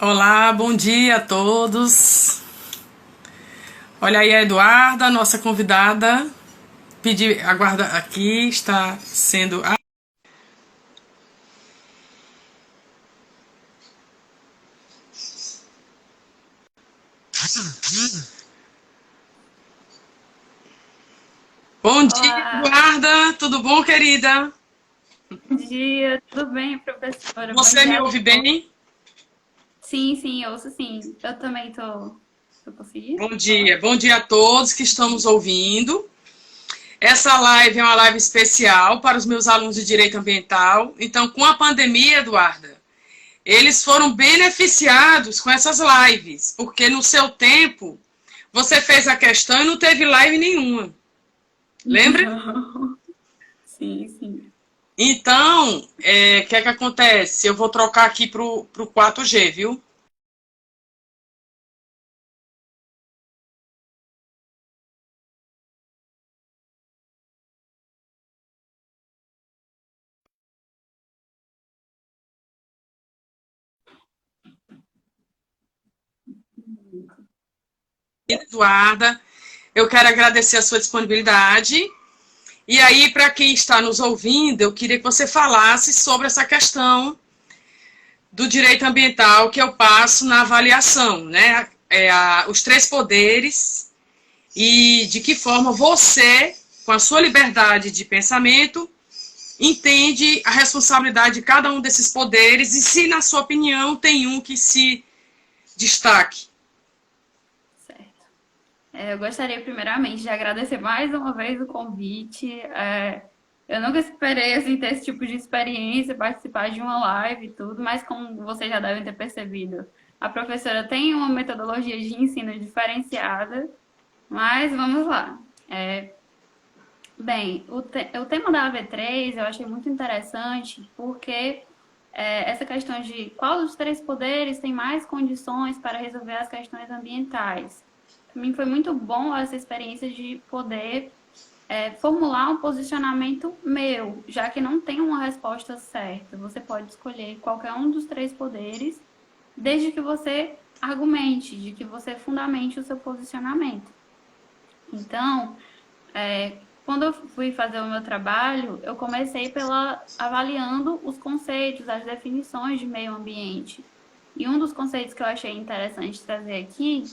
Olá, bom dia a todos. Olha aí a Eduarda, nossa convidada. Aguarda aqui, está sendo. Bom dia, Olá, Eduarda. Tudo bom, querida? bom dia, tudo bem, professora? Bom Você me dia a ouve todos. bem? Sim, sim, eu ouço sim. Eu também tô conseguindo Bom falar? dia. Bom dia a todos que estão nos ouvindo. Essa live é uma live especial para os meus alunos de Direito Ambiental. Então, com a pandemia, Eduarda, eles foram beneficiados com essas lives, porque no seu tempo você fez a questão e não teve live nenhuma. Lembra? Não. Sim, sim. Então, o que é que acontece? Eu vou trocar aqui pro 4G, viu? Eduarda, eu quero agradecer a sua disponibilidade. E aí, para quem está nos ouvindo, eu queria que você falasse sobre essa questão do direito ambiental que eu passo na avaliação, né? Os três poderes e de que forma você, com a sua liberdade de pensamento, entende a responsabilidade de cada um desses poderes e se, na sua opinião, tem um que se destaque. Certo. Eu gostaria primeiramente de agradecer mais uma vez o convite. Eu nunca esperei assim, ter esse tipo de experiência, participar de uma live e tudo, mas como vocês já devem ter percebido, a professora tem uma metodologia de ensino diferenciada, mas vamos lá. É, Bem, o tema da AV3 eu achei muito interessante porque essa questão de qual dos três poderes tem mais condições para resolver as questões ambientais. Para mim foi muito bom essa experiência de poder formular um posicionamento meu, já que não tem uma resposta certa. Você pode escolher qualquer um dos três poderes, desde que você argumente, de que você fundamente o seu posicionamento. Então, quando eu fui fazer o meu trabalho, eu comecei pela avaliando os conceitos, as definições de meio ambiente. E um dos conceitos que eu achei interessante trazer aqui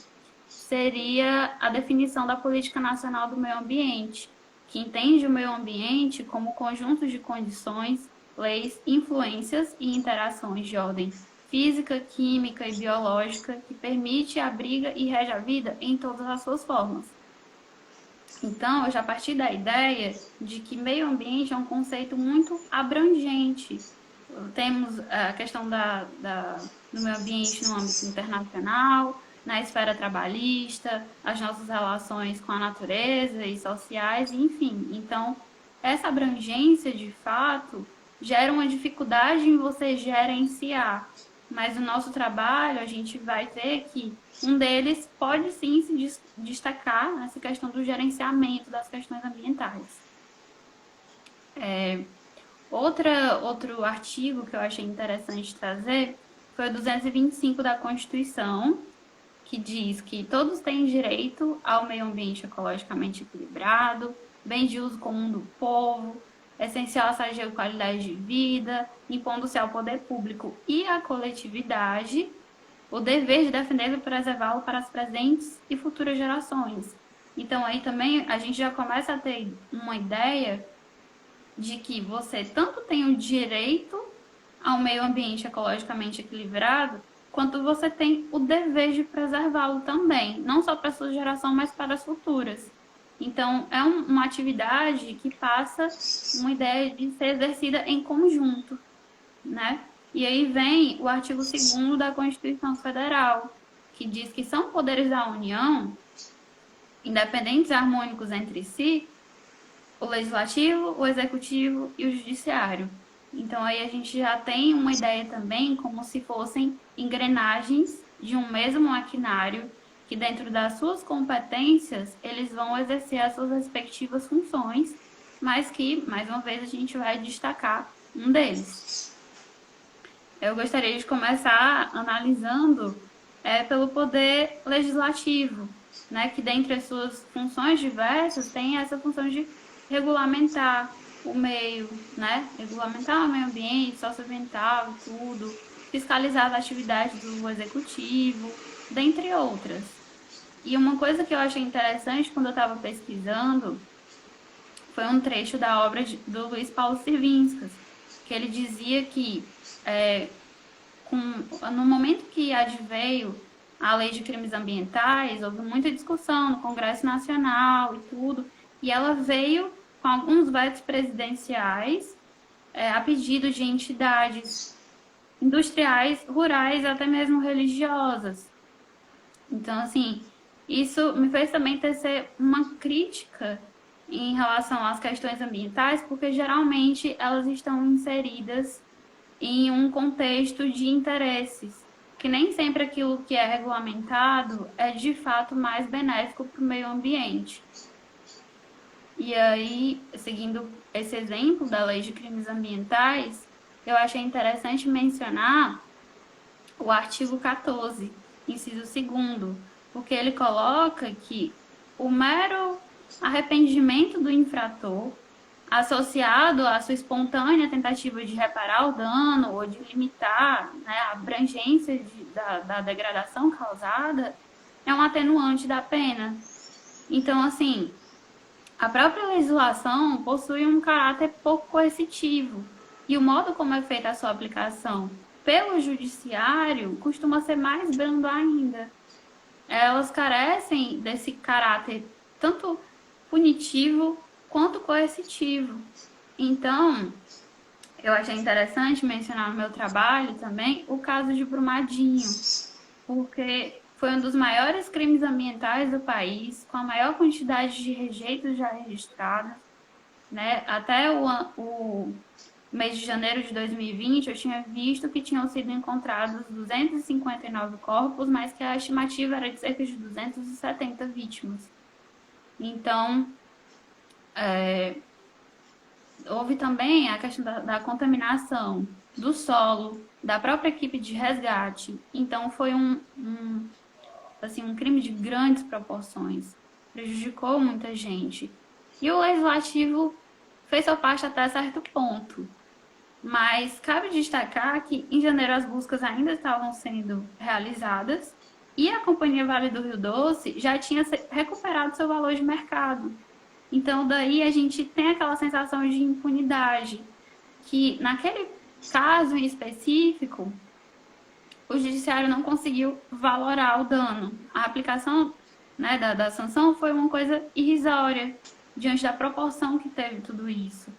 seria a definição da Política Nacional do Meio Ambiente, que entende o meio ambiente como conjunto de condições, leis, influências e interações de ordem física, química e biológica que permite, abriga e rege a vida em todas as suas formas. Então, eu já parti da ideia de que meio ambiente é um conceito muito abrangente. Temos a questão do meio ambiente no âmbito internacional, na esfera trabalhista, as nossas relações com a natureza e sociais, enfim. Então, essa abrangência, de fato, gera uma dificuldade em você gerenciar. Mas no nosso trabalho, a gente vai ver que um deles pode sim se destacar nessa questão do gerenciamento das questões ambientais. Outro artigo que eu achei interessante trazer foi o 225 da Constituição, que diz que todos têm direito ao meio ambiente ecologicamente equilibrado, bem de uso comum do povo, essencial à saúde e qualidade de vida, impondo-se ao poder público e à coletividade o dever de defendê-lo e preservá-lo para as presentes e futuras gerações. Então, aí também a gente já começa a ter uma ideia de que você tanto tem o direito ao meio ambiente ecologicamente equilibrado, quanto você tem o dever de preservá-lo também, não só para a sua geração, mas para as futuras. Então, é uma atividade que passa uma ideia de ser exercida em conjunto, né? E aí vem o artigo 2º da Constituição Federal, que diz que são poderes da União, independentes e harmônicos entre si, o legislativo, o executivo e o judiciário. Então aí a gente já tem uma ideia também como se fossem engrenagens de um mesmo maquinário que dentro das suas competências eles vão exercer as suas respectivas funções, mas que, mais uma vez, a gente vai destacar um deles. Eu gostaria de começar analisando pelo poder legislativo, né, que dentre as suas funções diversas tem essa função de regulamentar o meio, né, regulamentar o meio ambiente, socioambiental e tudo, fiscalizar as atividades do executivo, dentre outras. E uma coisa que eu achei interessante quando eu estava pesquisando foi um trecho da obra do Luiz Paulo Sirvinskas, que ele dizia que no momento que adveio a lei de crimes ambientais, houve muita discussão no Congresso Nacional e tudo, e ela veio com alguns vetos presidenciais a pedido de entidades industriais, rurais, até mesmo religiosas. Então, assim, isso me fez também tecer uma crítica em relação às questões ambientais, porque geralmente elas estão inseridas em um contexto de interesses, que nem sempre aquilo que é regulamentado é de fato mais benéfico para o meio ambiente. E aí, seguindo esse exemplo da lei de crimes ambientais, eu achei interessante mencionar o artigo 14, inciso 2º, porque ele coloca que o mero arrependimento do infrator, associado à sua espontânea tentativa de reparar o dano ou de limitar, né, a abrangência da degradação causada, é um atenuante da pena. Então, assim, a própria legislação possui um caráter pouco coercitivo, e o modo como é feita a sua aplicação pelo judiciário costuma ser mais brando ainda. Elas carecem desse caráter tanto punitivo quanto coercitivo. Então, eu achei interessante mencionar no meu trabalho também o caso de Brumadinho, porque foi um dos maiores crimes ambientais do país, com a maior quantidade de rejeitos já registrados, né? Até o mês de janeiro de 2020, eu tinha visto que tinham sido encontrados 259 corpos, mas que a estimativa era de cerca de 270 vítimas. Então, houve também a questão da contaminação do solo, da própria equipe de resgate. Então, foi um crime de grandes proporções. Prejudicou muita gente. E o legislativo fez sua parte até certo ponto. Mas cabe destacar que, em janeiro, as buscas ainda estavam sendo realizadas e a Companhia Vale do Rio Doce já tinha recuperado seu valor de mercado. Então, daí a gente tem aquela sensação de impunidade, que naquele caso em específico, o judiciário não conseguiu valorar o dano. A aplicação, né, da sanção foi uma coisa irrisória, diante da proporção que teve tudo isso.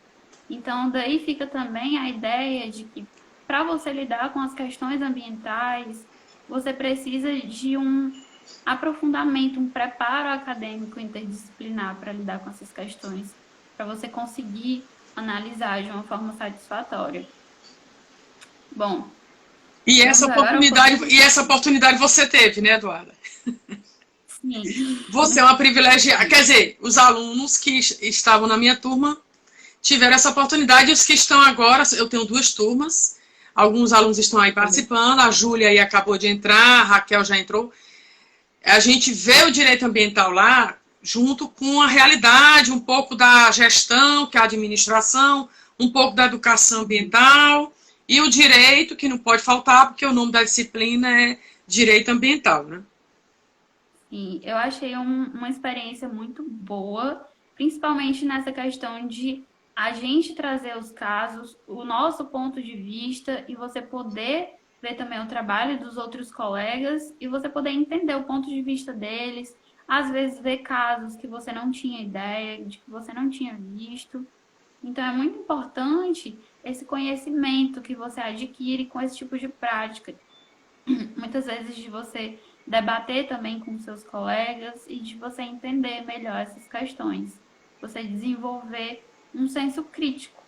Então, daí fica também a ideia de que, para você lidar com as questões ambientais, você precisa de um aprofundamento, um preparo acadêmico interdisciplinar para lidar com essas questões, para você conseguir analisar de uma forma satisfatória. Bom. E essa oportunidade você teve, né, Eduarda? Sim. Você é uma privilegiada. Quer dizer, os alunos que estavam na minha turma tiveram essa oportunidade, e os que estão agora, eu tenho 2 turmas, alguns alunos estão aí participando, a Júlia aí acabou de entrar, a Raquel já entrou. A gente vê o direito ambiental lá, junto com a realidade, um pouco da gestão, que é a administração, um pouco da educação ambiental, e o direito, que não pode faltar, porque o nome da disciplina é direito ambiental, né? Sim, eu achei uma experiência muito boa, principalmente nessa questão de a gente trazer os casos, o nosso ponto de vista, e você poder ver também o trabalho dos outros colegas e você poder entender o ponto de vista deles, às vezes ver casos que você não tinha ideia, de que você não tinha visto. Então é muito importante esse conhecimento que você adquire com esse tipo de prática. Muitas vezes de você debater também com seus colegas e de você entender melhor essas questões. Você desenvolver um senso crítico.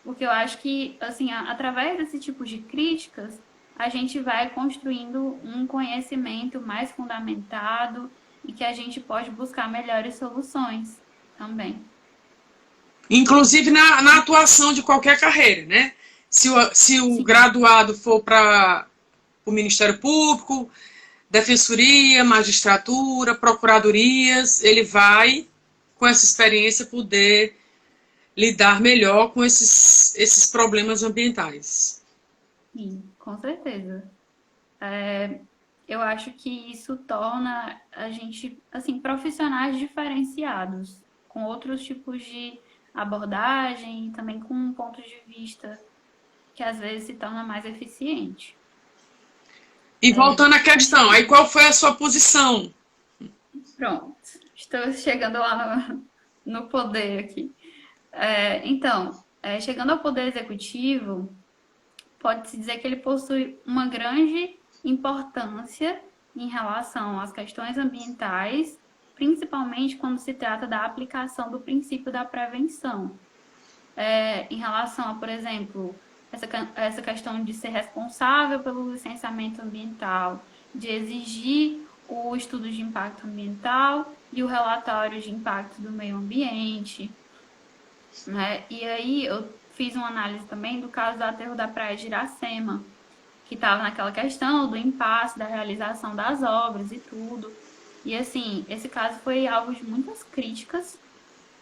Porque eu acho que, assim, através desse tipo de críticas, a gente vai construindo um conhecimento mais fundamentado e que a gente pode buscar melhores soluções também. Inclusive na atuação de qualquer carreira, né? Se o Sim, graduado for para o Ministério Público, Defensoria, Magistratura, Procuradorias, ele vai, com essa experiência, poder lidar melhor com esses problemas ambientais. sim, com certeza. Eu acho que isso torna a gente, assim, profissionais diferenciados, com outros tipos de abordagem e também com pontos de vista que às vezes se torna mais eficiente. E voltando à questão, aí qual foi a sua posição? Pronto, estou chegando lá no poder aqui. Então, chegando ao poder executivo, pode-se dizer que ele possui uma grande importância em relação às questões ambientais, principalmente quando se trata da aplicação do princípio da prevenção. Em relação a, por exemplo, essa questão de ser responsável pelo licenciamento ambiental, de exigir o estudo de impacto ambiental e o relatório de impacto do meio ambiente, né? E aí eu fiz uma análise também do caso do aterro da Praia de Iracema, que estava naquela questão do impasse da realização das obras e tudo. E assim, esse caso foi alvo de muitas críticas,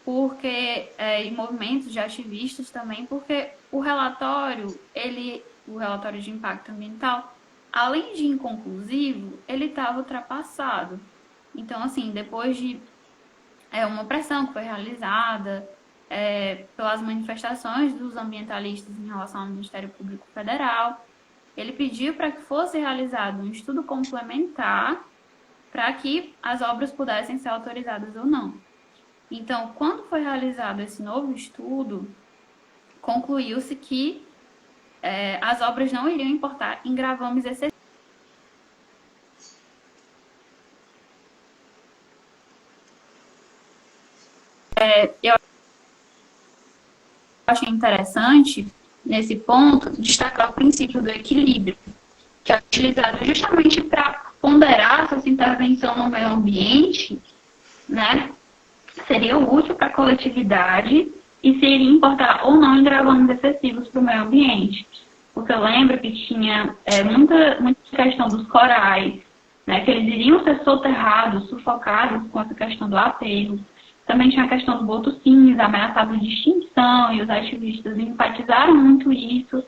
porque e movimentos de ativistas também, porque o relatório de impacto ambiental, além de inconclusivo, ele estava ultrapassado. Então, assim, depois de uma pressão que foi realizada pelas manifestações dos ambientalistas em relação ao Ministério Público Federal, ele pediu para que fosse realizado um estudo complementar para que as obras pudessem ser autorizadas ou não. Então, quando foi realizado esse novo estudo, concluiu-se que as obras não iriam importar em gravames excessivos. Eu achei interessante, nesse ponto, destacar o princípio do equilíbrio, que é utilizado justamente para ponderar se essa intervenção no meio ambiente, né, seria útil para a coletividade e se iria importar ou não em gravames excessivos para o meio ambiente. Porque eu lembro que tinha muita questão dos corais, né, que eles iriam ser soterrados, sufocados com essa questão do aterro. Também tinha a questão do boto cinza, ameaçado de extinção, e os ativistas enfatizaram muito isso,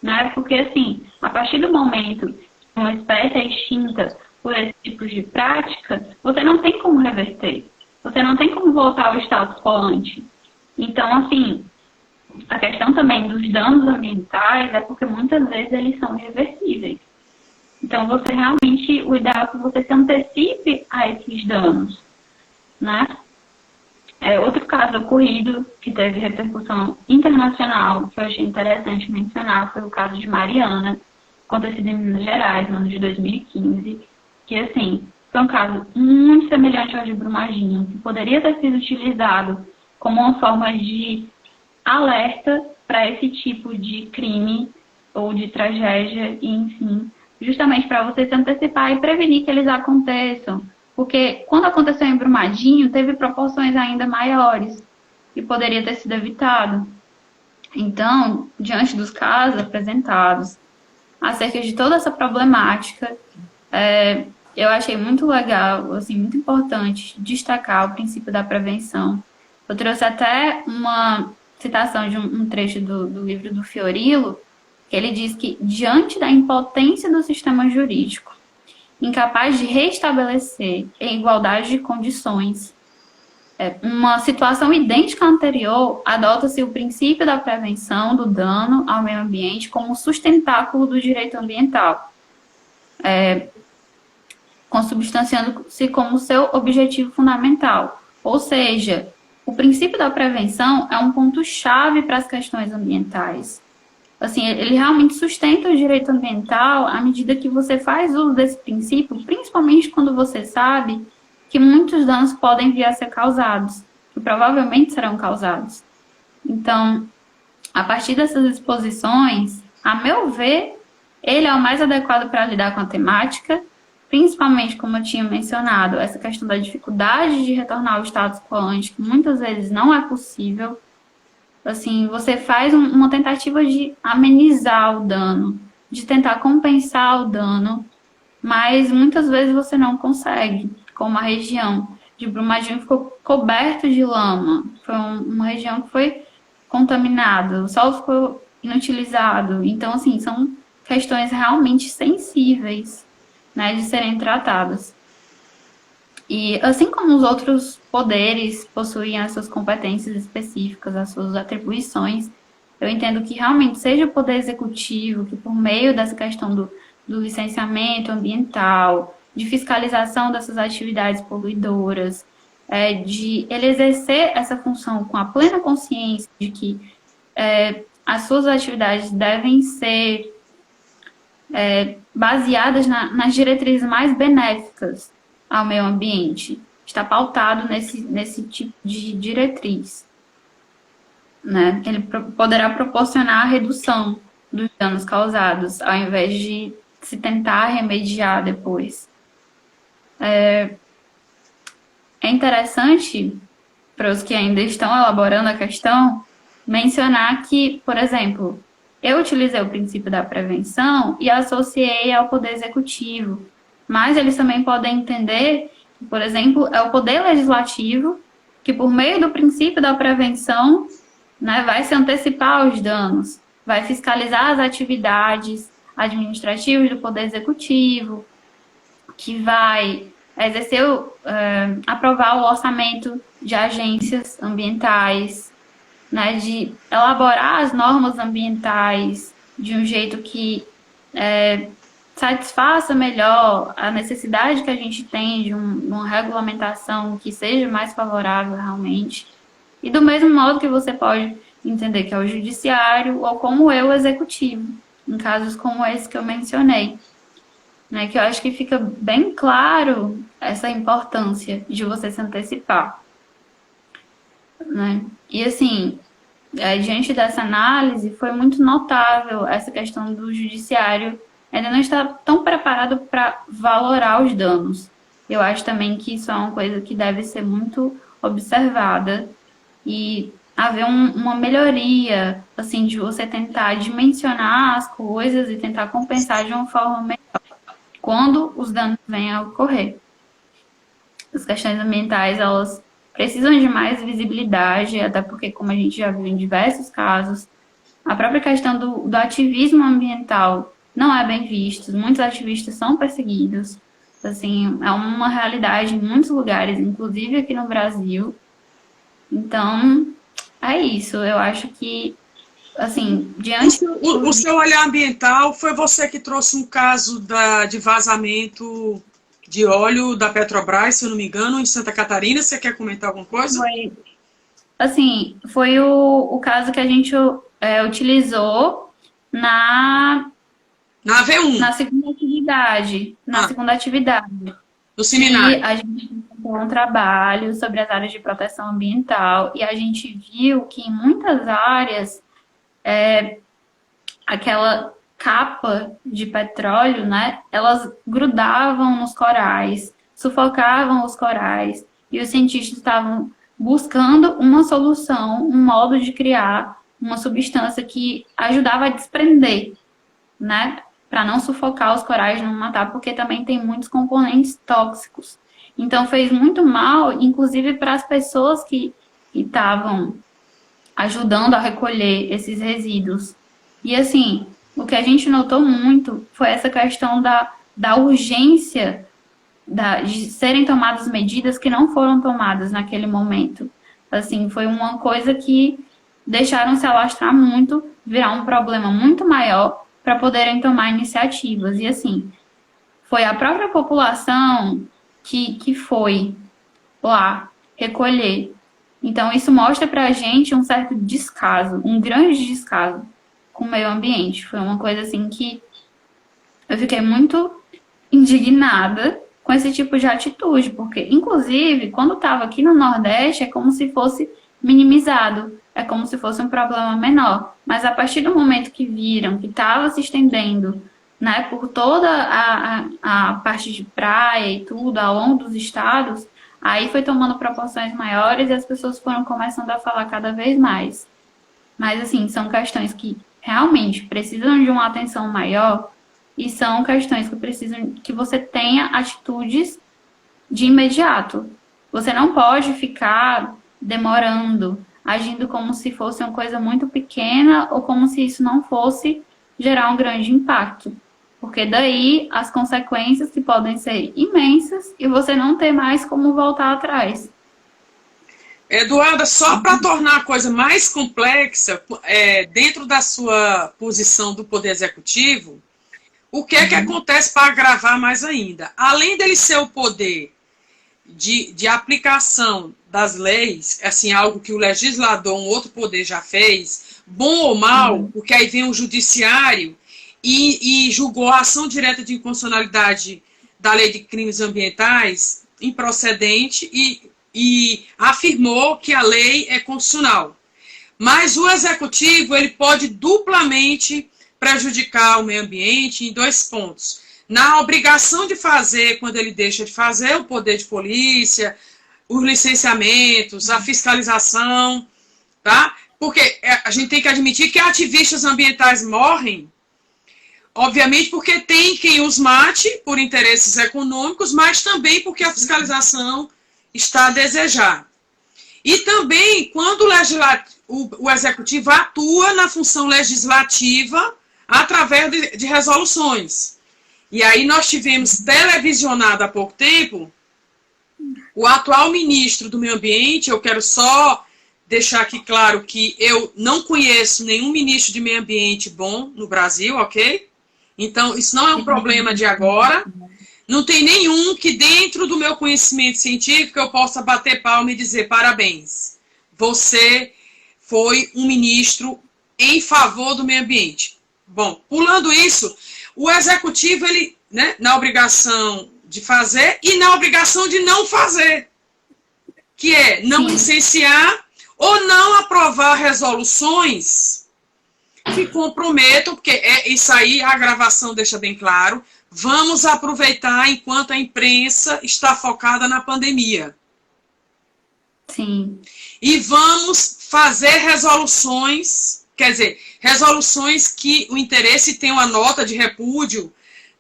né, porque, assim, a partir do momento que uma espécie é extinta por esse tipo de prática, você não tem como reverter. Você não tem como voltar ao status quo antes. Então, assim, a questão também dos danos ambientais é porque muitas vezes eles são irreversíveis. Então, você realmente, o ideal é que você se antecipe a esses danos, né? Outro caso ocorrido que teve repercussão internacional, que eu achei interessante mencionar, foi o caso de Mariana, acontecido em Minas Gerais, no ano de 2015, que, assim, foi um caso muito semelhante ao de Brumadinho, que poderia ter sido utilizado como uma forma de alerta para esse tipo de crime ou de tragédia, e, enfim, justamente para você se antecipar e prevenir que eles aconteçam. Porque quando aconteceu em Brumadinho, teve proporções ainda maiores e poderia ter sido evitado. Então, diante dos casos apresentados, acerca de toda essa problemática, eu achei muito legal, assim, muito importante destacar o princípio da prevenção. Eu trouxe até uma citação de um trecho do livro do Fiorillo, que ele diz que, diante da impotência do sistema jurídico, incapaz de restabelecer em igualdade de condições uma situação idêntica à anterior, adota-se o princípio da prevenção do dano ao meio ambiente como sustentáculo do direito ambiental, consubstanciando-se como seu objetivo fundamental. Ou seja, o princípio da prevenção é um ponto-chave para as questões ambientais. Assim, ele realmente sustenta o direito ambiental à medida que você faz uso desse princípio, principalmente quando você sabe que muitos danos podem vir a ser causados, que provavelmente serão causados. Então, a partir dessas exposições, a meu ver, ele é o mais adequado para lidar com a temática, principalmente, como eu tinha mencionado, essa questão da dificuldade de retornar ao status quo ante, que muitas vezes não é possível, Assim, você faz uma tentativa de amenizar o dano, de tentar compensar o dano, mas muitas vezes você não consegue, como a região de Brumadinho ficou coberto de lama. Foi uma região que foi contaminada, o solo ficou inutilizado. Então, assim, são questões realmente sensíveis, né, de serem tratadas. E assim como os outros poderes possuem as suas competências específicas, as suas atribuições, eu entendo que realmente seja o poder executivo que, por meio dessa questão do licenciamento ambiental, de fiscalização dessas atividades poluidoras, de ele exercer essa função com a plena consciência de que as suas atividades devem ser baseadas nas diretrizes mais benéficas ao meio ambiente. Está pautado nesse tipo de diretriz. Né? Ele poderá proporcionar a redução dos danos causados, ao invés de se tentar remediar depois. É interessante, para os que ainda estão elaborando a questão, mencionar que, por exemplo, eu utilizei o princípio da prevenção e associei ao poder executivo, mas eles também podem entender que, por exemplo, é o poder legislativo que, por meio do princípio da prevenção, né, vai se antecipar aos danos, vai fiscalizar as atividades administrativas do poder executivo, que vai exercer, aprovar o orçamento de agências ambientais, né, de elaborar as normas ambientais de um jeito que satisfaça melhor a necessidade que a gente tem de uma regulamentação que seja mais favorável realmente. E do mesmo modo que você pode entender que é o judiciário ou como é o executivo, em casos como esse que eu mencionei. Né, que eu acho que fica bem claro essa importância de você se antecipar. Né? E assim, diante dessa análise, foi muito notável essa questão do judiciário ainda não está tão preparado para valorar os danos. Eu acho também que isso é uma coisa que deve ser muito observada e haver uma melhoria, assim, de você tentar dimensionar as coisas e tentar compensar de uma forma melhor quando os danos venham a ocorrer. As questões ambientais, elas precisam de mais visibilidade, até porque, como a gente já viu em diversos casos, a própria questão do ativismo ambiental não é bem visto, muitos ativistas são perseguidos, assim, é uma realidade em muitos lugares, inclusive aqui no Brasil. Então, é isso, eu acho que, assim, diante... O seu olhar ambiental foi você que trouxe um caso de vazamento de óleo da Petrobras, se eu não me engano, em Santa Catarina. Você quer comentar alguma coisa? Foi o caso que a gente utilizou na V1. Na segunda atividade. Segunda atividade. Do seminário. E a gente fez um trabalho sobre as áreas de proteção ambiental e a gente viu que em muitas áreas aquela capa de petróleo, né, elas grudavam nos corais, sufocavam os corais e os cientistas estavam buscando uma solução, um modo de criar uma substância que ajudava a desprender, né, para não sufocar os corais, não matar, porque também tem muitos componentes tóxicos. Então fez muito mal, inclusive para as pessoas que estavam ajudando a recolher esses resíduos. E assim, o que a gente notou muito foi essa questão da urgência de serem tomadas medidas que não foram tomadas naquele momento. Assim, foi uma coisa que deixaram se alastrar muito, virar um problema muito maior para poderem tomar iniciativas. E assim, foi a própria população que foi lá recolher. Então, isso mostra para a gente um certo descaso, um grande descaso com o meio ambiente. Foi uma coisa assim que eu fiquei muito indignada com esse tipo de atitude, porque, inclusive, quando estava aqui no Nordeste, é como se fosse minimizado, é como se fosse um problema menor. Mas a partir do momento que viram que estava se estendendo, né, por toda a parte de praia e tudo, ao longo dos estados, aí foi tomando proporções maiores e as pessoas foram começando a falar cada vez mais. Mas, assim, são questões que realmente precisam de uma atenção maior e são questões que precisam que você tenha atitudes de imediato. Você não pode ficar demorando, agindo como se fosse uma coisa muito pequena ou como se isso não fosse gerar um grande impacto. Porque daí as consequências que podem ser imensas e você não ter mais como voltar atrás. Eduarda, só para tornar a coisa mais complexa, dentro da sua posição do Poder Executivo, o que é que acontece para agravar mais ainda? Além dele ser o poder de aplicação das leis, assim, algo que o legislador, um outro poder já fez, bom ou mal, porque aí vem o judiciário e julgou a ação direta de inconstitucionalidade da lei de crimes ambientais improcedente e afirmou que a lei é constitucional. Mas o executivo, ele pode duplamente prejudicar o meio ambiente em 2 pontos. Na obrigação de fazer, quando ele deixa de fazer, o poder de polícia, os licenciamentos, a fiscalização, tá? Porque a gente tem que admitir que ativistas ambientais morrem, obviamente porque tem quem os mate por interesses econômicos, mas também porque a fiscalização está a desejar. E também quando o executivo atua na função legislativa através de resoluções. E aí nós tivemos televisionado há pouco tempo o atual ministro do Meio Ambiente. Eu quero só deixar aqui claro que eu não conheço nenhum ministro de meio ambiente bom no Brasil, ok? Então, isso não é um problema de agora. Não tem nenhum que dentro do meu conhecimento científico eu possa bater palma e dizer parabéns. Você foi um ministro em favor do meio ambiente. Bom, pulando isso, o executivo, ele, né, na obrigação de fazer e na obrigação de não fazer, que é não licenciar ou não aprovar resoluções que comprometam, porque isso aí a gravação deixa bem claro, vamos aproveitar enquanto a imprensa está focada na pandemia. Sim. E vamos fazer resoluções, quer dizer, resoluções que o interesse tem uma nota de repúdio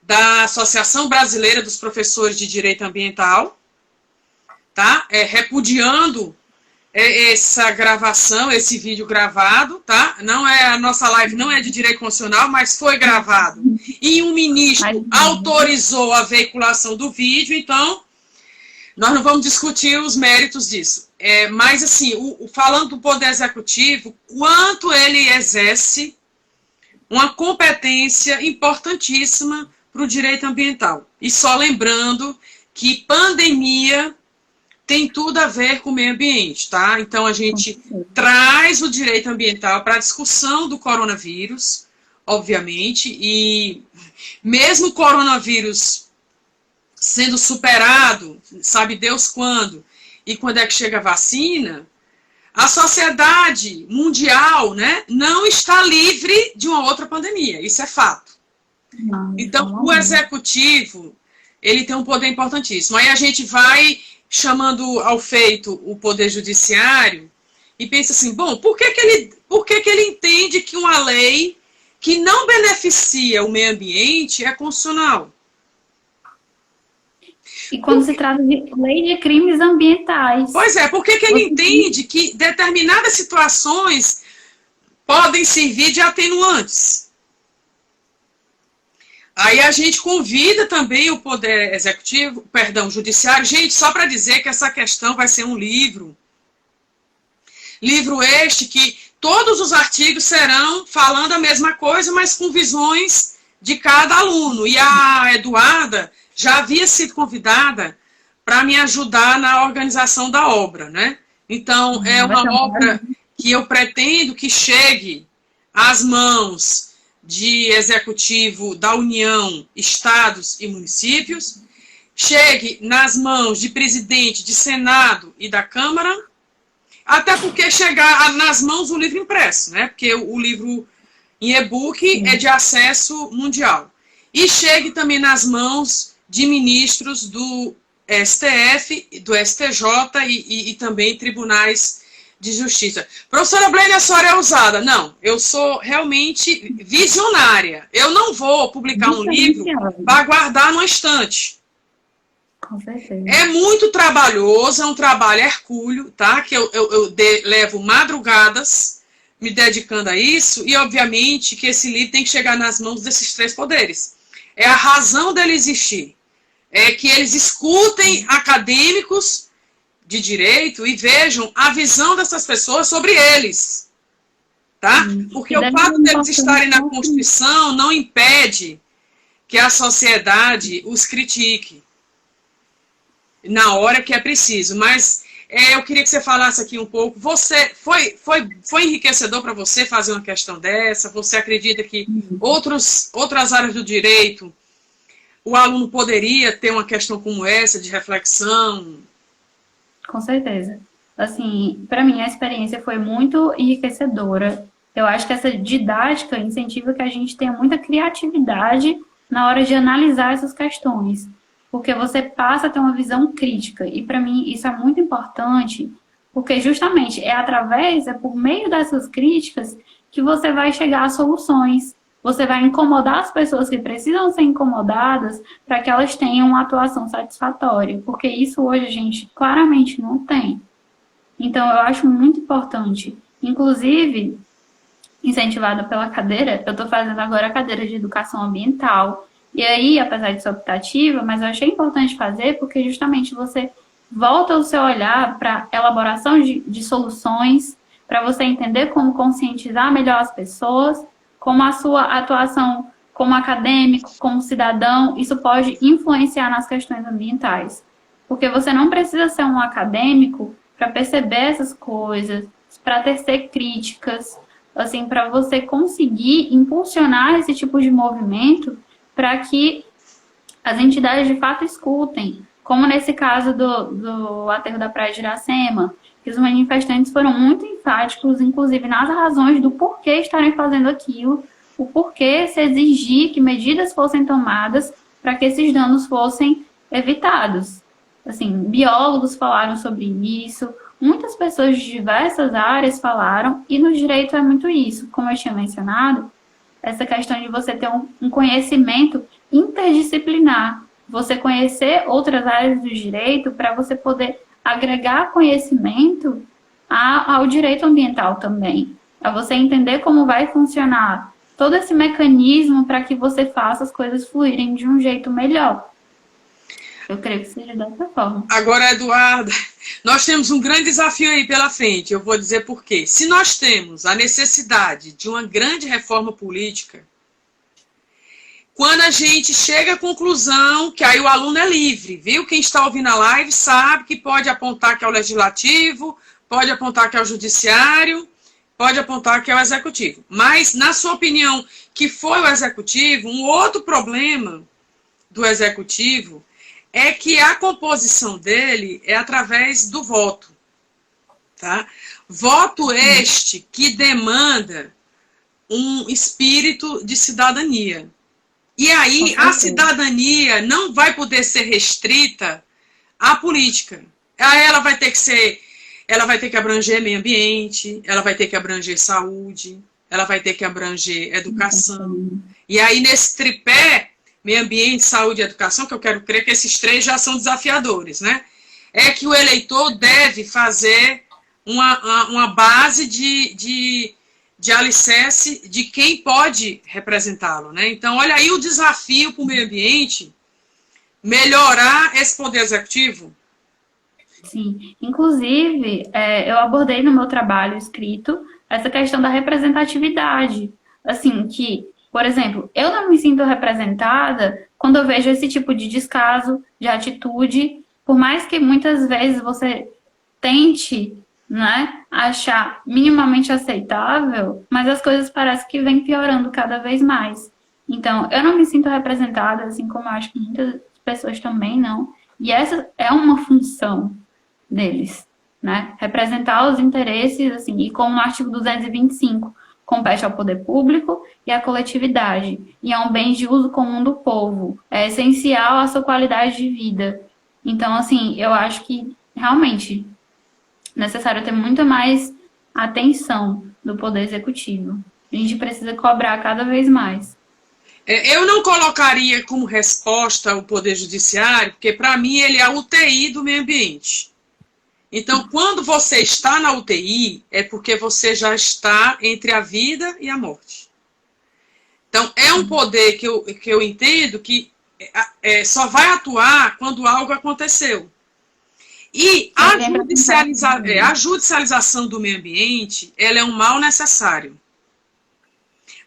da Associação Brasileira dos Professores de Direito Ambiental, tá? Repudiando essa gravação, esse vídeo gravado, tá? Não é, a nossa live não é de direito constitucional, mas foi gravado. E um ministro autorizou a veiculação do vídeo, então nós não vamos discutir os méritos disso. Mas, assim, falando do Poder Executivo, quanto ele exerce uma competência importantíssima para o direito ambiental. E só lembrando que pandemia tem tudo a ver com o meio ambiente, tá? Então, a gente traz o direito ambiental para a discussão do coronavírus, obviamente, e mesmo o coronavírus sendo superado, sabe Deus quando, e quando é que chega a vacina, a sociedade mundial, né, não está livre de uma outra pandemia, isso é fato. Então, o executivo, ele tem um poder importantíssimo. Aí a gente vai chamando ao feito o poder judiciário e pensa assim, bom, por que ele entende que uma lei que não beneficia o meio ambiente é constitucional? E quando se trata de lei de crimes ambientais. Pois é, por que ele entende que determinadas situações podem servir de atenuantes? Aí a gente convida também o Poder Executivo, perdão, Judiciário. Gente, só para dizer que essa questão vai ser um livro. Livro este que todos os artigos serão falando a mesma coisa, mas com visões de cada aluno. E a Eduarda já havia sido convidada para me ajudar na organização da obra, né? Então, é uma obra que eu pretendo que chegue às mãos de executivo da União, estados e municípios, chegue nas mãos de presidente de Senado e da Câmara, até porque chegar nas mãos do livro impresso, né? Porque o livro em e-book é de acesso mundial. E chegue também nas mãos de ministros do STF, do STJ e também tribunais de justiça. Professora Blaine, a senhora é ousada. Não, eu sou realmente visionária. Eu não vou publicar um livro para guardar numa estante. Com certeza. É muito trabalhoso, é um trabalho hercúleo, tá? Que eu levo madrugadas me dedicando a isso, e obviamente que esse livro tem que chegar nas mãos desses três poderes. É a razão dele existir. É que eles escutem acadêmicos de direito e vejam a visão dessas pessoas sobre eles. Tá? Porque o fato deles estarem na Constituição não impede que a sociedade os critique na hora que é preciso. Mas eu queria que você falasse aqui um pouco. Você foi enriquecedor para você fazer uma questão dessa? Você acredita que outras áreas do direito o aluno poderia ter uma questão como essa de reflexão? Com certeza. Assim, para mim a experiência foi muito enriquecedora. Eu acho que essa didática incentiva que a gente tenha muita criatividade na hora de analisar essas questões, porque você passa a ter uma visão crítica, e para mim isso é muito importante, porque justamente é por meio dessas críticas que você vai chegar a soluções. Você vai incomodar as pessoas que precisam ser incomodadas para que elas tenham uma atuação satisfatória, porque isso hoje a gente claramente não tem. Então, eu acho muito importante. Inclusive, incentivada pela cadeira, eu estou fazendo agora a cadeira de educação ambiental. E aí, apesar de ser optativa, mas eu achei importante fazer porque justamente você volta o seu olhar para a elaboração de soluções, para você entender como conscientizar melhor as pessoas, como a sua atuação como acadêmico, como cidadão, isso pode influenciar nas questões ambientais. Porque você não precisa ser um acadêmico para perceber essas coisas, para tecer críticas, assim, para você conseguir impulsionar esse tipo de movimento para que as entidades de fato escutem. Como nesse caso do aterro da Praia de Iracema, que os manifestantes foram muito enfáticos, inclusive nas razões do porquê estarem fazendo aquilo, o porquê se exigir que medidas fossem tomadas para que esses danos fossem evitados. Assim, biólogos falaram sobre isso, muitas pessoas de diversas áreas falaram, e no direito é muito isso, como eu tinha mencionado, essa questão de você ter um conhecimento interdisciplinar, você conhecer outras áreas do direito para você poder agregar conhecimento ao direito ambiental também. A você entender como vai funcionar todo esse mecanismo para que você faça as coisas fluírem de um jeito melhor. Eu creio que seja dessa forma. Agora, Eduarda, nós temos um grande desafio aí pela frente. Eu vou dizer por quê. Se nós temos a necessidade de uma grande reforma política, quando a gente chega à conclusão que aí o aluno é livre, viu? Quem está ouvindo a live sabe que pode apontar que é o legislativo, pode apontar que é o judiciário, pode apontar que é o executivo. Mas, na sua opinião, que foi o executivo, um outro problema do executivo é que a composição dele é através do voto. Tá? Voto este que demanda um espírito de cidadania. E aí a cidadania não vai poder ser restrita à política. Aí ela vai ter que abranger meio ambiente, ela vai ter que abranger saúde, ela vai ter que abranger educação. E aí nesse tripé, meio ambiente, saúde e educação, que eu quero crer que esses três já são desafiadores, né? É que o eleitor deve fazer uma base de alicerce de quem pode representá-lo, né? Então, olha aí o desafio para o meio ambiente, melhorar esse poder executivo. Sim, inclusive, eu abordei no meu trabalho escrito essa questão da representatividade, assim, que, por exemplo, eu não me sinto representada quando eu vejo esse tipo de descaso, de atitude, por mais que muitas vezes você tente, né, achar minimamente aceitável, mas as coisas parecem que vêm piorando cada vez mais. Então, eu não me sinto representada, assim como eu acho que muitas pessoas também não, e essa é uma função deles, né, representar os interesses, assim, e como no artigo 225, compete ao poder público e à coletividade, e é um bem de uso comum do povo, é essencial à sua qualidade de vida. Então, assim, eu acho que, realmente, necessário ter muito mais atenção do Poder Executivo. A gente precisa cobrar cada vez mais. Eu não colocaria como resposta o Poder Judiciário, porque para mim ele é a UTI do meio ambiente. Então, quando você está na UTI, é porque você já está entre a vida e a morte. Então, é um poder que eu entendo que só vai atuar quando algo aconteceu. E a judicialização do meio ambiente, ela é um mal necessário.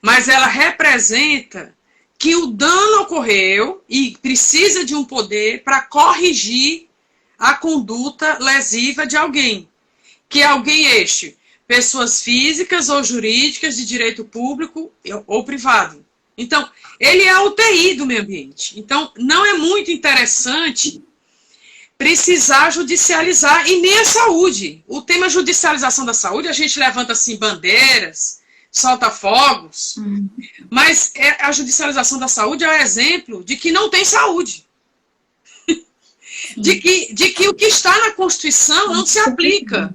Mas ela representa que o dano ocorreu e precisa de um poder para corrigir a conduta lesiva de alguém. Que é alguém este, pessoas físicas ou jurídicas de direito público ou privado. Então, ele é a UTI do meio ambiente. Então, não é muito interessante precisar judicializar, e nem a saúde. O tema judicialização da saúde, a gente levanta assim bandeiras, solta fogos, mas a judicialização da saúde é um exemplo de que não tem saúde. De que o que está na Constituição não se aplica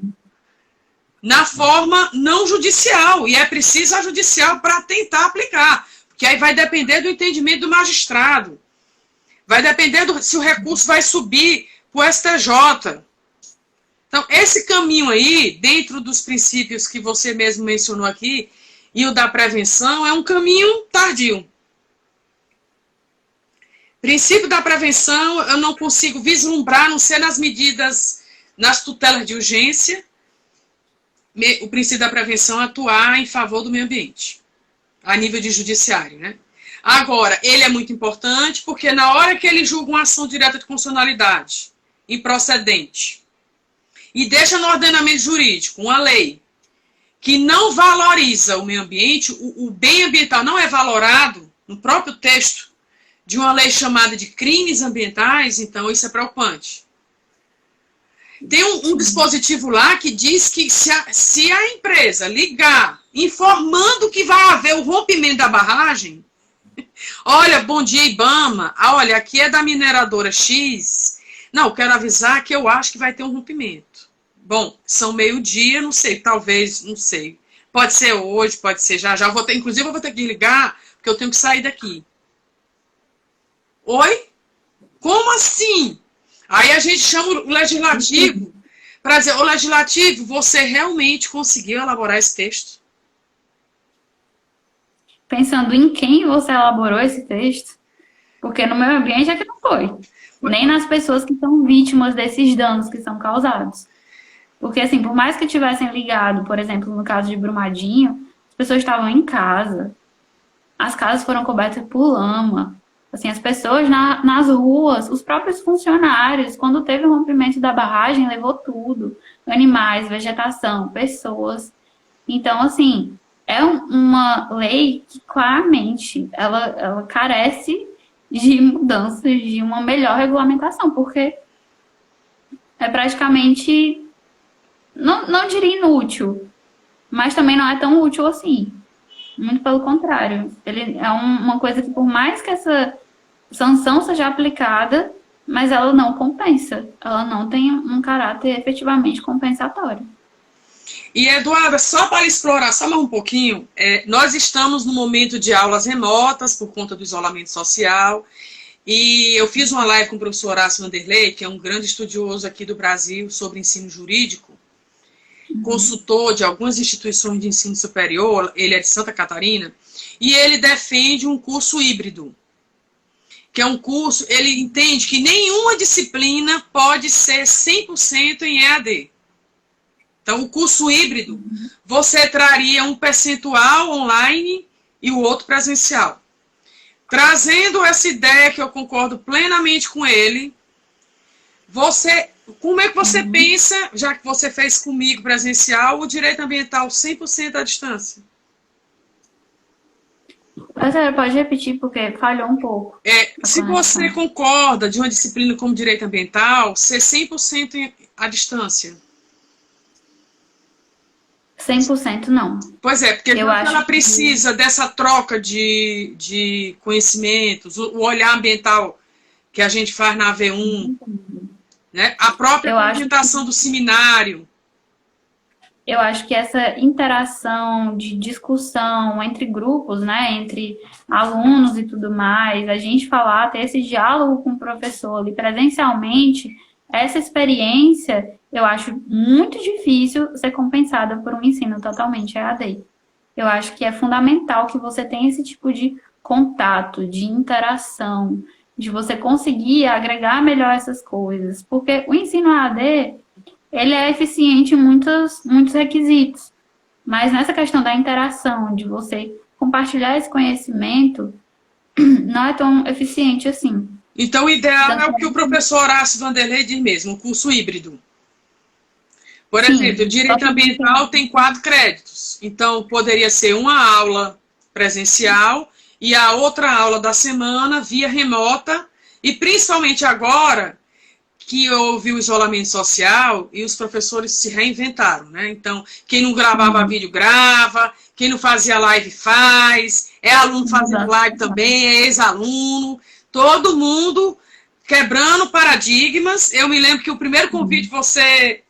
na forma não judicial, e é preciso a judicial para tentar aplicar, porque aí vai depender do entendimento do magistrado, vai depender se o recurso vai subir para o STJ. Então, esse caminho aí, dentro dos princípios que você mesmo mencionou aqui, e o da prevenção, é um caminho tardio. Princípio da prevenção, eu não consigo vislumbrar, a não ser nas medidas, nas tutelas de urgência, o princípio da prevenção atuar em favor do meio ambiente, a nível de judiciário, né? Agora, ele é muito importante porque na hora que ele julga uma ação direta de constitucionalidade improcedente e deixa no ordenamento jurídico uma lei que não valoriza o meio ambiente, o bem ambiental não é valorado no próprio texto de uma lei chamada de crimes ambientais, então isso é preocupante. Tem um dispositivo lá que diz que se a empresa ligar informando que vai haver o rompimento da barragem, olha, bom dia IBAMA, olha, aqui é da mineradora X, não, quero avisar que eu acho que vai ter um rompimento. Bom, são meio-dia, não sei, talvez, não sei. Pode ser hoje, pode ser já. Inclusive eu vou ter que ligar, porque eu tenho que sair daqui. Oi? Como assim? Aí a gente chama o legislativo para dizer, ô legislativo, você realmente conseguiu elaborar esse texto? Pensando em quem você elaborou esse texto, porque no meio ambiente é que não foi. Nem nas pessoas que são vítimas desses danos que são causados. Porque, assim, por mais que tivessem ligado, por exemplo, no caso de Brumadinho, as pessoas estavam em casa, as casas foram cobertas por lama, assim, as pessoas nas ruas, os próprios funcionários, quando teve o rompimento da barragem, levou tudo, animais, vegetação, pessoas. Então, assim, é uma lei que claramente ela carece de mudanças, de uma melhor regulamentação, porque é praticamente... Não diria inútil, mas também não é tão útil assim. Muito pelo contrário. Ele é uma coisa que, por mais que essa sanção seja aplicada, mas ela não compensa. Ela não tem um caráter efetivamente compensatório. E, Eduarda, só para explorar só mais um pouquinho, nós estamos no momento de aulas remotas por conta do isolamento social. E eu fiz uma live com o professor Horácio Vanderlei, que é um grande estudioso aqui do Brasil sobre ensino jurídico, consultor de algumas instituições de ensino superior, ele é de Santa Catarina, e ele defende um curso híbrido, que é um curso, ele entende que nenhuma disciplina pode ser 100% em EAD. Então, o curso híbrido, você traria um percentual online e o outro presencial. Trazendo essa ideia que eu concordo plenamente com ele, como é que você pensa, já que você fez comigo presencial, o direito ambiental 100% à distância? Você pode repetir, porque falhou um pouco. Se você concorda de uma disciplina como direito ambiental, ser 100% à distância. 100% não. Pois é, porque ela precisa dessa troca de conhecimentos, o olhar ambiental que a gente faz na AV1, né? A própria implementação do seminário. eu acho que essa interação de discussão entre grupos, né, entre alunos e tudo mais, a gente falar, ter esse diálogo com o professor ali presencialmente, essa experiência eu acho muito difícil ser compensada por um ensino totalmente EAD. Eu acho que é fundamental que você tenha esse tipo de contato, de interação, de você conseguir agregar melhor essas coisas. Porque o ensino EAD, ele é eficiente em muitos requisitos. Mas nessa questão da interação, de você compartilhar esse conhecimento, não é tão eficiente assim. Então, o ideal é o que o professor Horácio Vanderlei diz mesmo, o curso híbrido. Por exemplo, o direito ambiental tem 4 créditos. Então, poderia ser uma aula presencial e a outra aula da semana via remota. E principalmente agora que houve o isolamento social e os professores se reinventaram, né? Então, quem não gravava vídeo, grava. Quem não fazia live, faz. É aluno fazendo live também, é ex-aluno. Todo mundo quebrando paradigmas. Eu me lembro que o primeiro convite você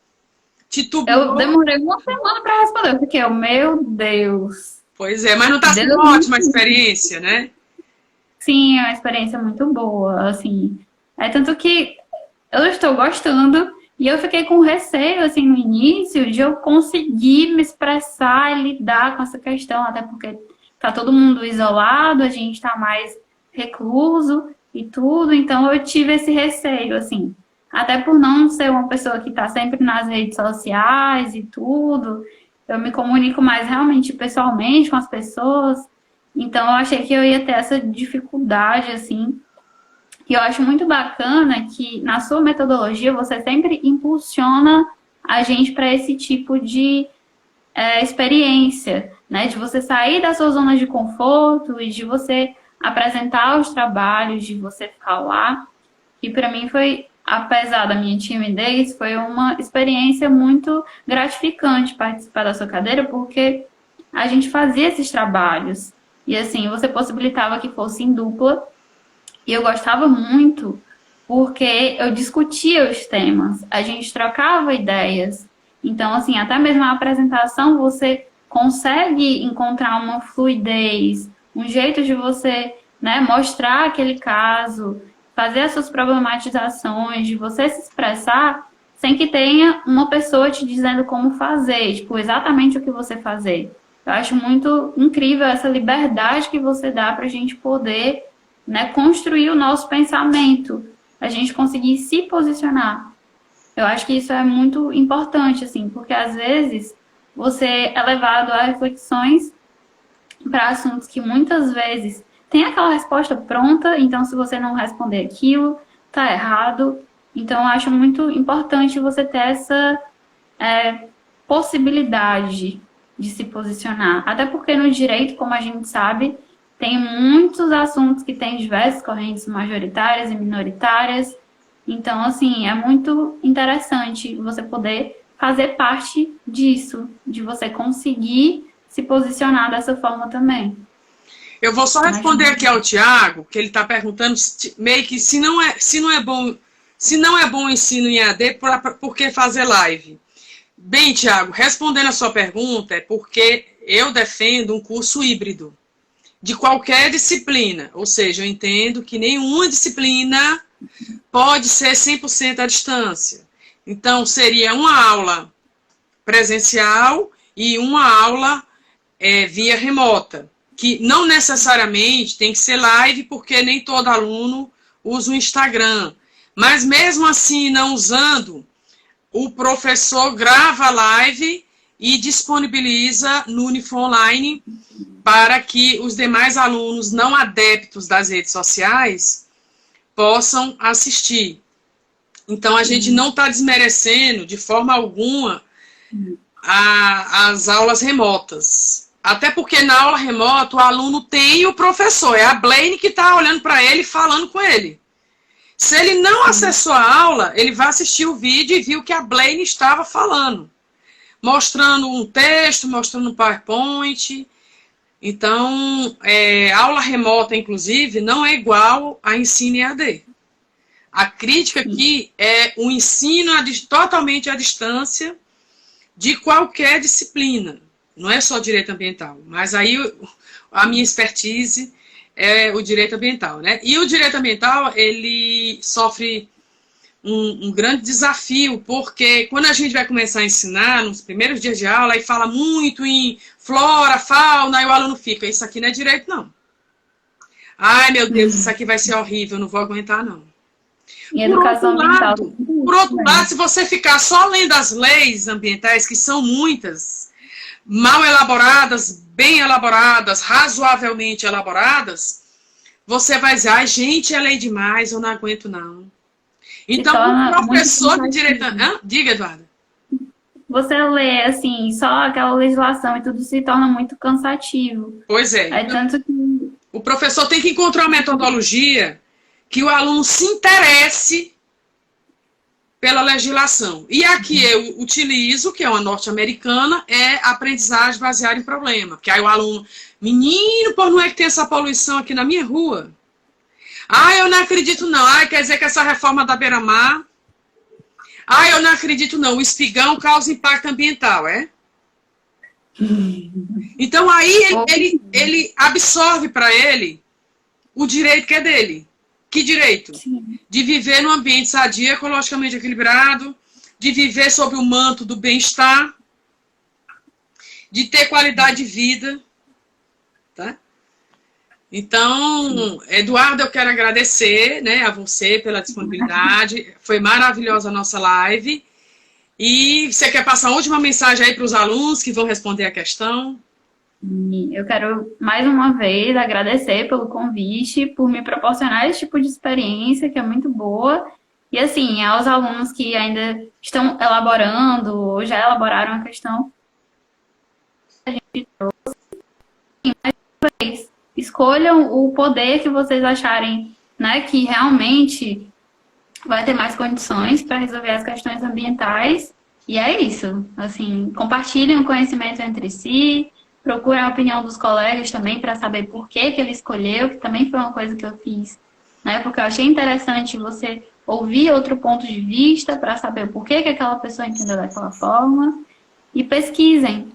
titubeou. Eu demorei uma semana para responder, porque, meu Deus. Pois é, mas não está sendo uma ótima experiência, né? Sim, é uma experiência muito boa, assim. É tanto que eu estou gostando e eu fiquei com receio, assim, no início, de eu conseguir me expressar e lidar com essa questão, até porque tá todo mundo isolado, a gente tá mais recluso e tudo, então eu tive esse receio, assim. Até por não ser uma pessoa que tá sempre nas redes sociais e tudo, eu me comunico mais realmente pessoalmente com as pessoas, então eu achei que eu ia ter essa dificuldade, assim. E eu acho muito bacana que na sua metodologia você sempre impulsiona a gente para esse tipo de experiência, né? De você sair da sua zona de conforto e de você apresentar os trabalhos, de você falar. E para mim foi, apesar da minha timidez, foi uma experiência muito gratificante participar da sua cadeira, porque a gente fazia esses trabalhos. E assim, você possibilitava que fosse em dupla. E eu gostava muito porque eu discutia os temas, a gente trocava ideias. Então, assim, até mesmo a apresentação você consegue encontrar uma fluidez, um jeito de você, né, mostrar aquele caso, fazer as suas problematizações, de você se expressar sem que tenha uma pessoa te dizendo como fazer, tipo, exatamente o que você fazer. Eu acho muito incrível essa liberdade que você dá para a gente poder, né, construir o nosso pensamento, a gente conseguir se posicionar. Eu acho que isso é muito importante, assim, porque às vezes você é levado a reflexões para assuntos que muitas vezes tem aquela resposta pronta, então se você não responder aquilo, tá errado. Então eu acho muito importante você ter essa possibilidade de se posicionar. Até porque no direito, como a gente sabe, tem muitos assuntos que têm diversas correntes majoritárias e minoritárias. Então, assim, é muito interessante você poder fazer parte disso, de você conseguir se posicionar dessa forma também. Eu vou só responder aqui ao Tiago, que ele está perguntando meio que se não é bom o ensino em EAD, por que fazer live? Bem, Tiago, respondendo a sua pergunta, é porque eu defendo um curso híbrido de qualquer disciplina. Ou seja, eu entendo que nenhuma disciplina pode ser 100% à distância. Então, seria uma aula presencial e uma aula via remota, que não necessariamente tem que ser live, porque nem todo aluno usa o Instagram. Mas mesmo assim, não usando, o professor grava a live e disponibiliza no Unifom Online para que os demais alunos não adeptos das redes sociais possam assistir. Então, a gente não está desmerecendo de forma alguma as aulas remotas. Até porque na aula remota o aluno tem o professor, é a Blaine que está olhando para ele e falando com ele. Se ele não acessou a aula, ele vai assistir o vídeo e viu que a Blaine estava falando, mostrando um texto, mostrando um PowerPoint. Então, aula remota, inclusive, não é igual a ensino EAD. A crítica aqui é o ensino totalmente à distância, de qualquer disciplina, não é só direito ambiental, mas aí a minha expertise é o direito ambiental, né? E o direito ambiental, ele sofre um grande desafio, porque quando a gente vai começar a ensinar, nos primeiros dias de aula, e fala muito em flora, fauna, aí o aluno fica, isso aqui não é direito, não. Ai, meu Deus, isso aqui vai ser horrível, não vou aguentar, não. E educação ambiental. Por outro lado, se você ficar só lendo as leis ambientais, que são muitas, mal elaboradas, bem elaboradas, razoavelmente elaboradas, você vai dizer, ai, gente, é lei demais, eu não aguento, não. Então, o professor de direito... Diga, Eduarda. Você lê, assim, só aquela legislação e tudo se torna muito cansativo. Pois é. É tanto que... O professor tem que encontrar uma metodologia que o aluno se interesse pela legislação. E aqui eu utilizo, que é uma norte-americana, é aprendizagem baseada em problema. Porque aí o aluno, menino, por não é que tem essa poluição aqui na minha rua? Ah, eu não acredito não. Ah, quer dizer que essa reforma da beira-mar... Ah, eu não acredito não. O espigão causa impacto ambiental, é? Então aí ele absorve para ele o direito que é dele. Que direito? Sim. De viver num ambiente sadio, ecologicamente equilibrado, de viver sob o manto do bem-estar, de ter qualidade de vida, tá? Então, Eduardo, eu quero agradecer, né, a você pela disponibilidade. Foi maravilhosa a nossa live. E você quer passar a última mensagem aí para os alunos que vão responder a questão? Eu quero, mais uma vez, agradecer pelo convite, por me proporcionar esse tipo de experiência, que é muito boa. E, assim, aos alunos que ainda estão elaborando ou já elaboraram a questão, a gente trouxe. E, mais uma vez, escolham o poder que vocês acharem, né, que realmente vai ter mais condições para resolver as questões ambientais. E é isso. Assim, compartilhem o conhecimento entre si, procurem a opinião dos colegas também para saber por que ele escolheu, que também foi uma coisa que eu fiz, né? Porque eu achei interessante você ouvir outro ponto de vista para saber por que aquela pessoa entendeu daquela forma. E pesquisem.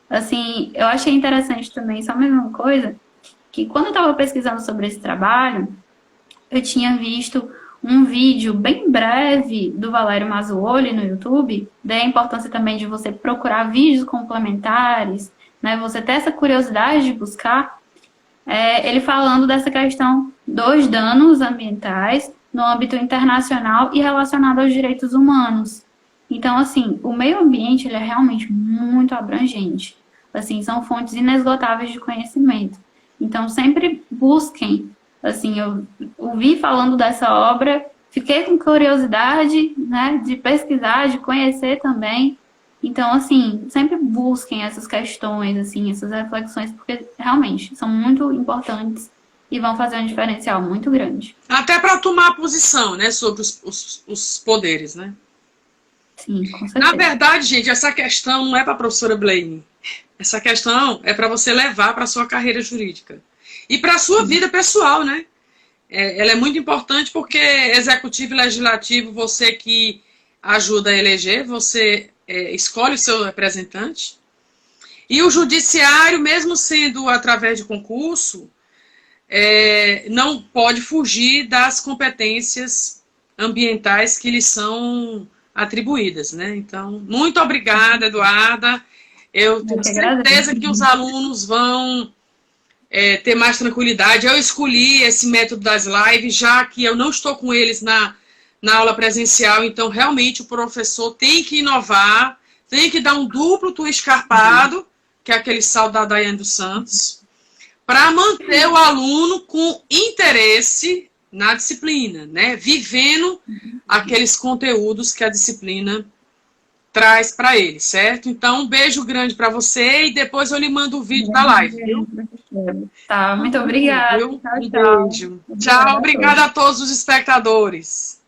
Assim, eu achei interessante também, só mais uma coisa, que quando eu estava pesquisando sobre esse trabalho, eu tinha visto um vídeo bem breve do Valério Mazzuoli no YouTube, da importância também de você procurar vídeos complementares, né, você ter essa curiosidade de buscar, ele falando dessa questão dos danos ambientais no âmbito internacional e relacionado aos direitos humanos. Então, assim, o meio ambiente ele é realmente muito abrangente. Assim, são fontes inesgotáveis de conhecimento. Então, sempre busquem. Assim, eu ouvi falando dessa obra, fiquei com curiosidade, né, de pesquisar, de conhecer também. Então, assim, sempre busquem essas questões, assim, essas reflexões, porque realmente são muito importantes e vão fazer um diferencial muito grande. Até para tomar posição, né, sobre os poderes, né? Sim, com certeza. Na verdade, gente, essa questão não é para a professora Blaine. Essa questão é para você levar para a sua carreira jurídica. E para a sua vida pessoal, né? Ela é muito importante porque executivo e legislativo, você que ajuda a eleger, você escolhe o seu representante. E o judiciário, mesmo sendo através de concurso, não pode fugir das competências ambientais que lhe são atribuídas, né? Então, muito obrigada, Eduarda. Eu tenho certeza que os alunos vão ter mais tranquilidade. Eu escolhi esse método das lives, já que eu não estou com eles na aula presencial, então realmente o professor tem que inovar, tem que dar um duplo twist escarpado, que é aquele salto da Daiane dos Santos, para manter o aluno com interesse na disciplina, né? Vivendo aqueles conteúdos que a disciplina traz para ele, certo? Então, um beijo grande para você e depois eu lhe mando o vídeo da live, viu? Tá, muito obrigada. Tchau, tchau. Beijo. Tchau, obrigada a todos os espectadores.